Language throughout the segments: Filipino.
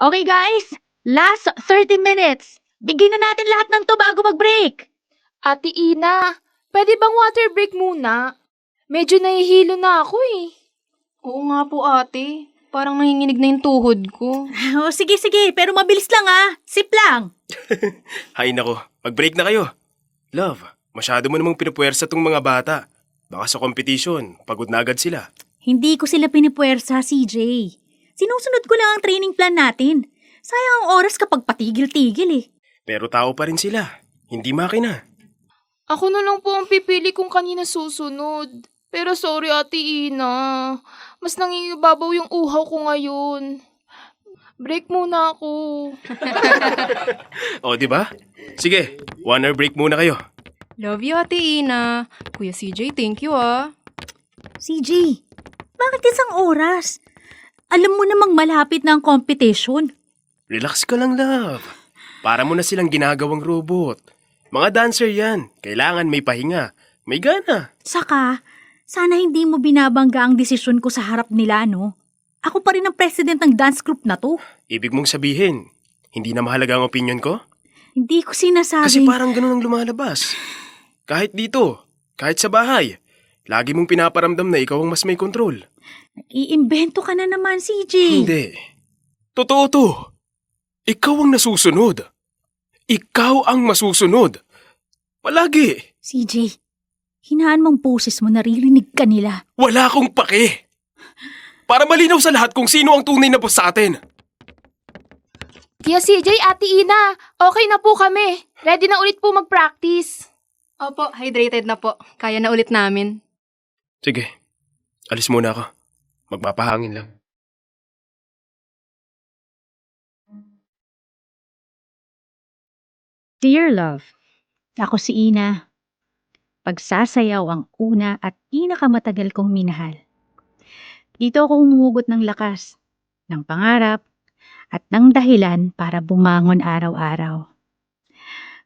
Okay guys, last 30 minutes. Bigyan na natin lahat ng to bago mag-break. Ate Ina, pwede bang water break muna? Medyo nahihilo na ako eh. Oo nga po ate. Parang nanginginig na yung tuhod ko. Oh, sige, pero mabilis lang Sip lang. Hay nako, mag-break na kayo. Love, masyado mo namang pinupuwersa tong mga bata. Baka sa competition, pagod na agad sila. Hindi ko sila pinipuwersa, CJ. Sinusunod ko lang ang training plan natin. Sayang ang oras kapag patigil-tigil eh. Pero tao pa rin sila, hindi makina. Ako na lang po ang pipili kung kanina susunod. Pero sorry Ate Ina, mas nangingibabaw yung uhaw ko ngayon. Break muna ako. O, di ba? Sige, 1 hour break muna kayo. Love you, Ate Ina. Kuya CJ, thank you CJ, bakit isang oras? Alam mo namang malapit na ang competition. Relax ka lang, love. Para mo na silang ginagawang robot. Mga dancer yan. Kailangan may pahinga. May gana. Saka, sana hindi mo binabangga ang desisyon ko sa harap nila, no? Ako pa rin ang president ng dance group na to. Ibig mong sabihin, hindi na mahalaga ang opinion ko? Hindi ko sinasabing... Kasi parang ganun ang lumalabas. Kahit dito, kahit sa bahay, lagi mong pinaparamdam na ikaw ang mas may kontrol. Iimbento ka na naman, CJ. Hindi. Totoo to. Ikaw ang nasusunod. Ikaw ang masusunod. Palagi. CJ, hinaan mong poses mo, naririnig ka nila. Wala akong pake. Para malinaw sa lahat kung sino ang tunay na boss sa atin. Kuya CJ, Ate Ina, okay na po kami. Ready na ulit po mag-practice. Opo, hydrated na po. Kaya na ulit namin. Sige, alis muna ako. Magpapahangin lang. Dear love, ako si Ina. Pagsasayaw ang una at pinakamatagal kong minahal. Dito ako humuhugot ng lakas, ng pangarap, at ng dahilan para bumangon araw-araw.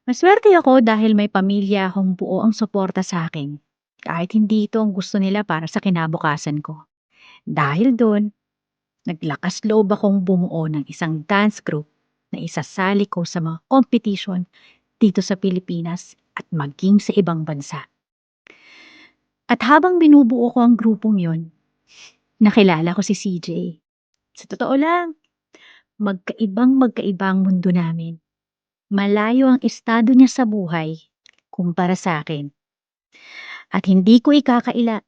Maswerte ako dahil may pamilya akong buo ang suporta sa akin, kahit hindi ito ang gusto nila para sa kinabukasan ko. Dahil doon, naglakas loob akong bumuo ng isang dance group na isasali ko sa mga competition dito sa Pilipinas at maging sa ibang bansa. At habang binubuo ko ang grupong yon, nakilala ko si CJ. Sa totoo lang, magkaibang mundo namin. Malayo ang estado niya sa buhay kumpara sa akin. At hindi ko ikakaila,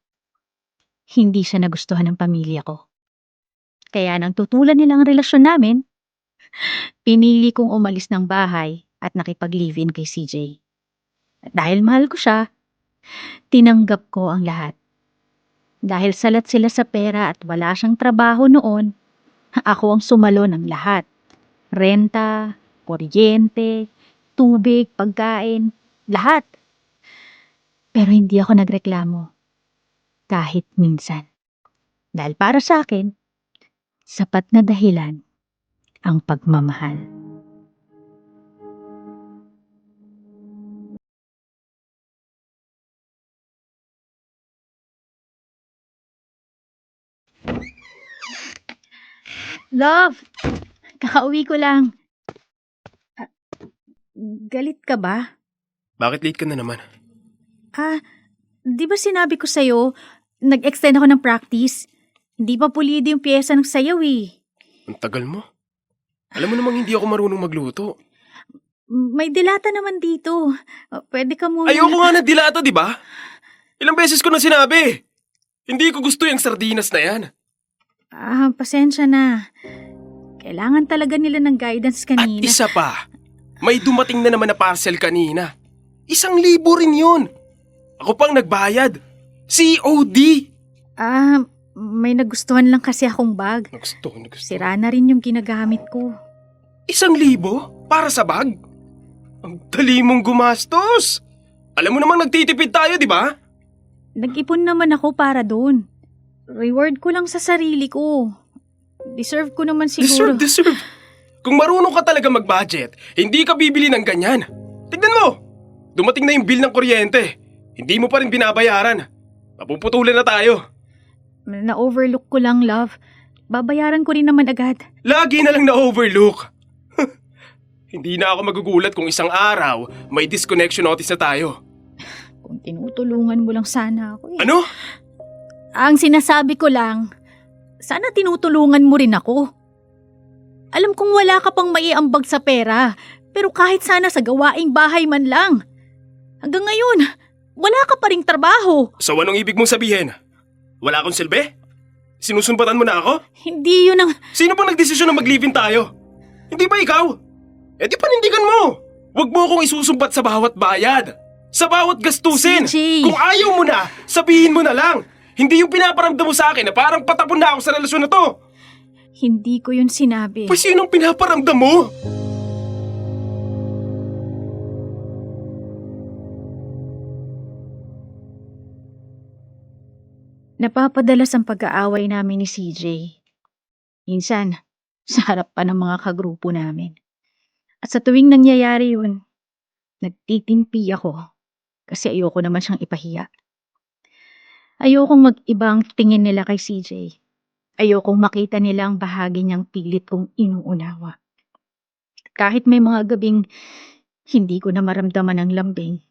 hindi siya nagustuhan ng pamilya ko. Kaya nang tutulan nila ang relasyon namin, pinili kong umalis ng bahay at nakipag-live-in kay CJ. At dahil mahal ko siya, tinanggap ko ang lahat. Dahil salat sila sa pera at wala siyang trabaho noon, ako ang sumalo ng lahat. Renta, kuryente, tubig, pagkain, lahat. Pero hindi ako nagreklamo. Kahit minsan. Dahil para sa akin, sapat na dahilan ang pagmamahal. Love, kakauwi ko lang. Galit ka ba? Bakit late ka na naman? Di ba sinabi ko sa'yo, nag-extend ako ng practice? Hindi pa pulido yung pyesa ng sayaw eh. Ang tagal mo. Alam mo namang hindi ako marunong magluto. May dilata naman dito. Pwede ka muna... Ayoko nga ng dilata, di ba? Ilang beses ko na sinabi. Hindi ko gusto yung sardinas na yan. Pasensya na. Kailangan talaga nila ng guidance At kanina. isa pa, may dumating na naman na parcel kanina. 1,000 rin yun. Ako pang nagbayad. COD. May nagustuhan lang kasi akong bag. Nagusto. Sira na rin yung ginagamit ko. 1,000 para sa bag? Ang dali mong gumastos. Alam mo namang nagtitipid tayo, di ba? Nag-ipon naman ako para doon. Reward ko lang sa sarili ko. Deserve ko naman siguro. Deserve. Kung marunong ka talaga mag-budget, hindi ka bibili ng ganyan. Tignan mo! Dumating na yung bill ng kuryente. Hindi mo pa rin binabayaran. Mapuputulan na tayo. Na-overlook ko lang, love. babayaran ko rin naman agad. Lagi na lang na-overlook. Hindi na ako magugulat kung isang araw may disconnection notice na tayo. Kung tinutulungan mo lang sana ako eh. Ano? Ang sinasabi ko lang, sana tinutulungan mo rin ako. Alam kong wala ka pang maiambag sa pera, pero kahit sana sa gawaing bahay man lang. Hanggang ngayon, wala ka pa ring trabaho. So anong ibig mong sabihin? Wala akong silbi? Sinusumbatan mo na ako? Hindi yun ang... Sino bang nagdesisyon na mag-live-in tayo? Hindi ba ikaw? Eh di panindigan mo! Huwag mo akong isusumbat sa bawat bayad. Sa bawat gastusin. CJ! Kung ayaw mo na, sabihin mo na lang. Hindi yung pinaparamdam mo sa akin na parang patapon na ako sa relasyon na to. Hindi ko yun sinabi. Pues sinong pinaparamdam mo? Napapadalas ang pag-aaway namin ni CJ. Minsan, sa harap pa ng mga kagrupo namin. At sa tuwing nangyayari yun, nagtitimpi ako kasi ayoko naman siyang ipahiya. Ayokong mag-ibang tingin nila kay CJ. Ayokong makita nila ang bahagi niyang pilit kong inuunawa. Kahit may mga gabing hindi ko na maramdaman ang lambing,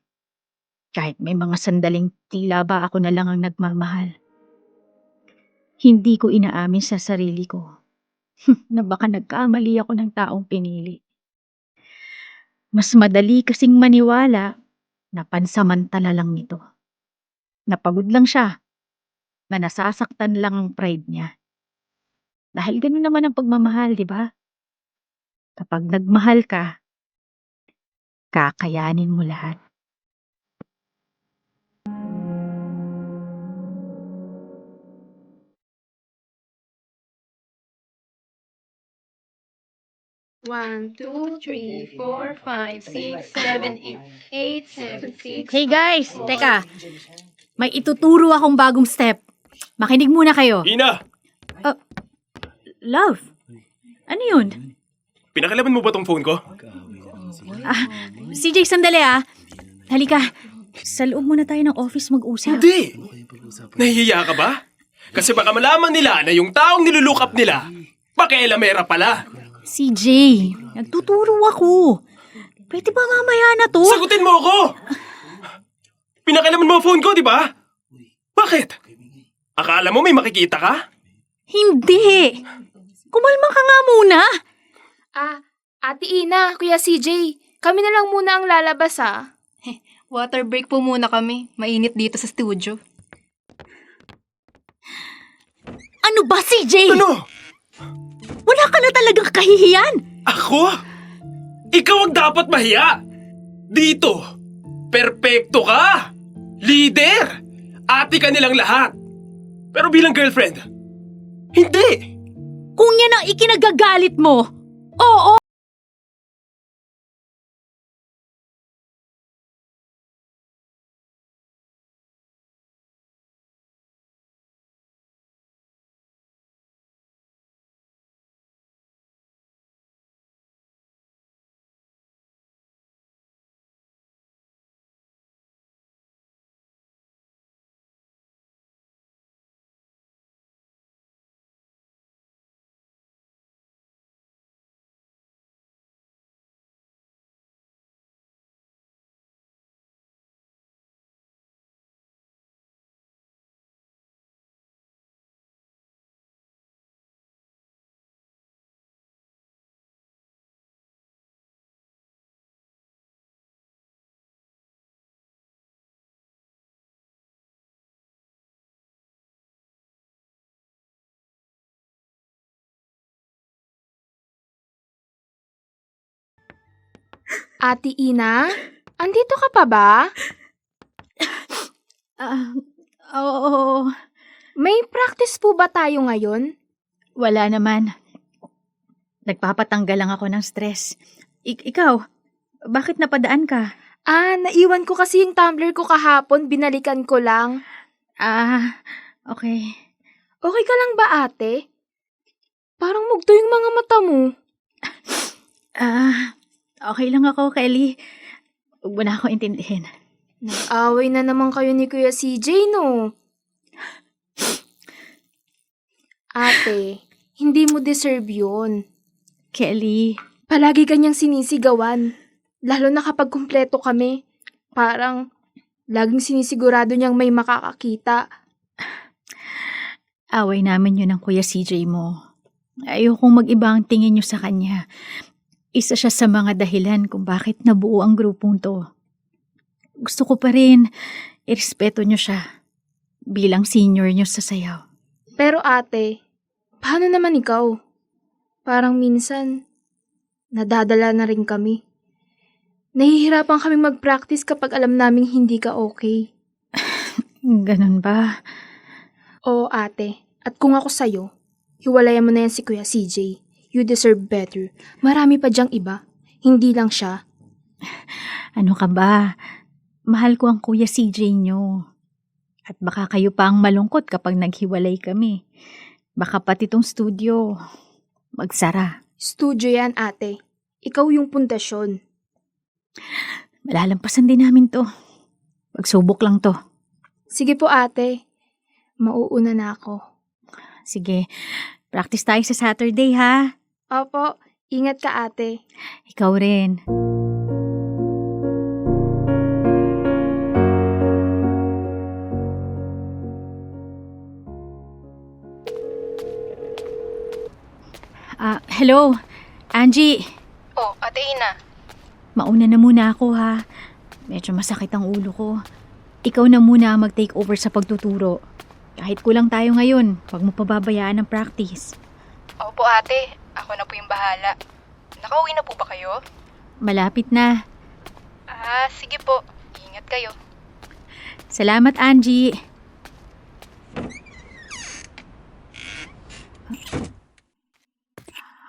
kahit may mga sandaling tila ba ako na lang ang nagmamahal, hindi ko inaamin sa sarili ko na baka nagkamali ako ng taong pinili. Mas madali kasing maniwala na pansamantala lang ito. Napagod lang siya, na nasasaktan lang ang pride niya. Dahil ganun naman ang pagmamahal, di ba? Kapag nagmahal ka, kakayanin mo lahat. One, two, three, four, five, six, seven, eight, seven, six. Hey guys, teka. May ituturo akong bagong step. Makinig muna kayo. Ina! Love, ano yun? Pinakalaban mo ba tong phone ko? CJ, sandali ah. Halika, sa loob muna tayo ng office mag-usap. Hindi! Nahihiya ka ba? Kasi baka malaman nila na yung taong nilulook up nila, pakialamera pala. CJ, nagtuturo ako. Pwede ba mamaya na to? Sagutin mo ako! Pinakalaman mo ang phone ko, di ba? Bakit? Akala mo may makikita ka? Hindi. Kumalma ka nga muna. Ate Ina, Kuya CJ, kami na lang muna ang lalabas Water break po muna kami. Mainit dito sa studio. Ano ba, CJ? Ano? Wala ka na talagang kahihiyan. Ako? Ikaw ang dapat mahiya! Dito, perpekto ka! Leader! Ate ka nilang lahat! Pero bilang girlfriend, hindi! Kung yan ang ikinagagalit mo, oo. Ate Ina, andito ka pa ba? Oo. May practice po ba tayo ngayon? Wala naman. Nagpapatanggal lang ako ng stress. Ikaw, bakit napadaan ka? Naiwan ko kasi yung tumbler ko kahapon, binalikan ko lang. Okay. Okay ka lang ba, ate? Parang mugto yung mga mata mo. Okay lang ako, Kelly. Huwag mo na ako intindihin. Nag-away na naman kayo ni Kuya CJ, no? Ate, Hindi mo deserve yun. Kelly, Palagi kanyang sinisigawan. Lalo na kapag kumpleto kami. Parang laging sinisigurado niyang may makakakita. away namin yun ng Kuya CJ mo. Ayokong mag-iba ang tingin niyo sa kanya. Isa siya sa mga dahilan kung bakit nabuo ang grupong to. Gusto ko pa rin irespeto niyo siya bilang senior niyo sa sayaw. Pero ate, paano naman ikaw? Parang minsan, nadadala na rin kami. Nahihirapan kaming mag-practice kapag alam naming hindi ka okay. Ganun ba? Oo ate, at kung ako sa'yo, hiwalayan mo na yan si Kuya CJ. You deserve better. Marami pa diyang iba. Hindi lang siya. Ano ka ba? Mahal ko ang Kuya CJ niyo. At baka kayo pa ang malungkot kapag naghiwalay kami. Baka pati tong studio magsara. Studio yan ate. Ikaw yung pundasyon. Malalampasan din namin to. Magsubok lang to. Sige po ate. Mauuna na ako. Sige, practice tayo sa Saturday ha. Opo, ingat ka ate. Ikaw rin. Hello, Angie. Oh, Ate Ina. Mauna na muna ako ha. Medyo masakit ang ulo ko. Ikaw na muna ang mag-take over sa pagtuturo. Kahit kulang tayo ngayon, huwag mo pababayaan ang practice. Opo ate, ako na po yung bahala. Nakauwi na po ba kayo? Malapit na. Sige po. Ingat kayo. Salamat, Angie.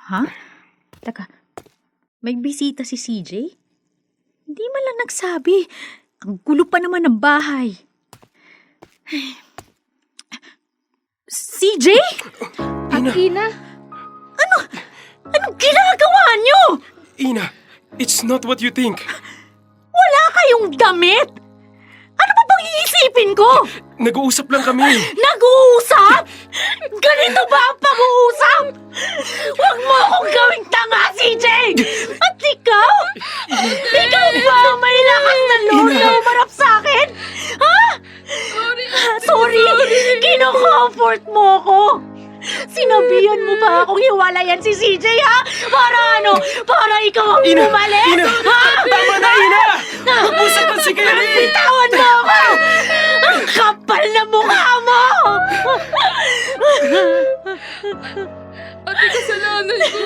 Ha? Taka, may bisita si CJ? Hindi man lang nagsabi. Ang gulo pa naman ng bahay. CJ? Ate Ina, Anong ginagawa niyo? Ina, it's not what you think. Wala kayong damit? Ano pa bang iisipin ko? Nag-uusap lang kami. Nag-uusap? Ganito ba ang pag-uusap? Huwag mo akong gawing tanga, CJ! At ikaw? Ikaw ba may lakas na loob na umarap sa akin? Ha? Sorry! Kino-comfort mo ako! Sinabihan mo ba akong hiwalayan si CJ, ha? Para ano? Para ikaw ang Ina! umalis? Ina! Ha? Tama na, Ina! Usapan si Kelly! Bitawan mo ako! Ang kapal na mukha mo! ate kasalanan ko.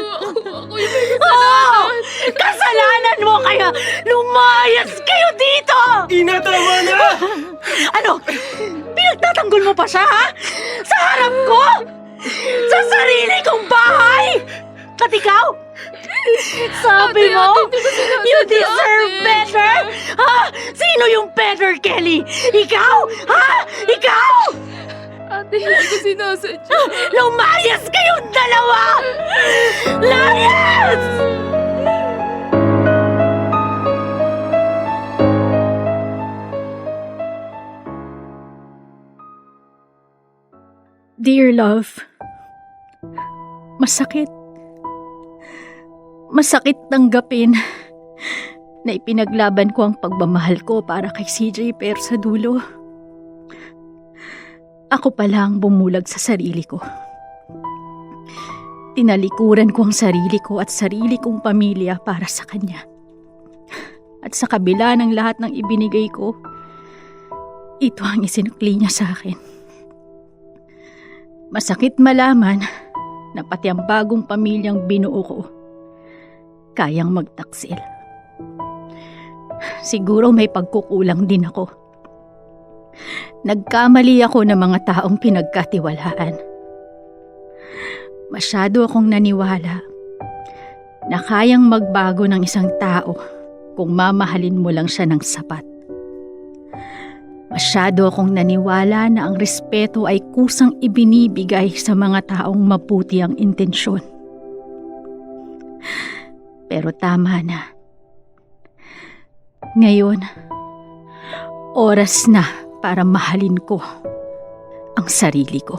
Ako yung may Oo! Kasalanan mo kaya lumayas kayo dito! Ina, tama na! Ano? Pinagtatanggol mo pa siya, ha? Sa harap ko? Sa sarili kong bahay? At ikaw? Sabi mo, you deserve better? Ha? Sino yung better, Kelly? Ikaw? Ha? Ikaw? Ate, hindi ko sinasadya. Lumayas kayong dalawa! Layas! Dear love, masakit. Masakit tanggapin na ipinaglaban ko ang pagmamahal ko para kay CJ pero sa dulo, ako pala ang bumulag sa sarili ko. Tinalikuran ko ang sarili ko at sarili kong pamilya para sa kanya. At sa kabila ng lahat ng ibinigay ko, ito ang isinukli niya sa akin. Masakit malaman na pati ang bagong pamilyang binuo ko kayang magtaksil. Siguro may pagkukulang din ako. Nagkamali ako ng mga taong pinagkatiwalaan. Masyado akong naniwala na kayang magbago ng isang tao kung mamahalin mo lang siya ng sapat. Masyado akong naniwala na ang respeto ay kusang ibinibigay sa mga taong mabuti ang intensyon. Pero tama na. Ngayon, oras na para mahalin ko ang sarili ko.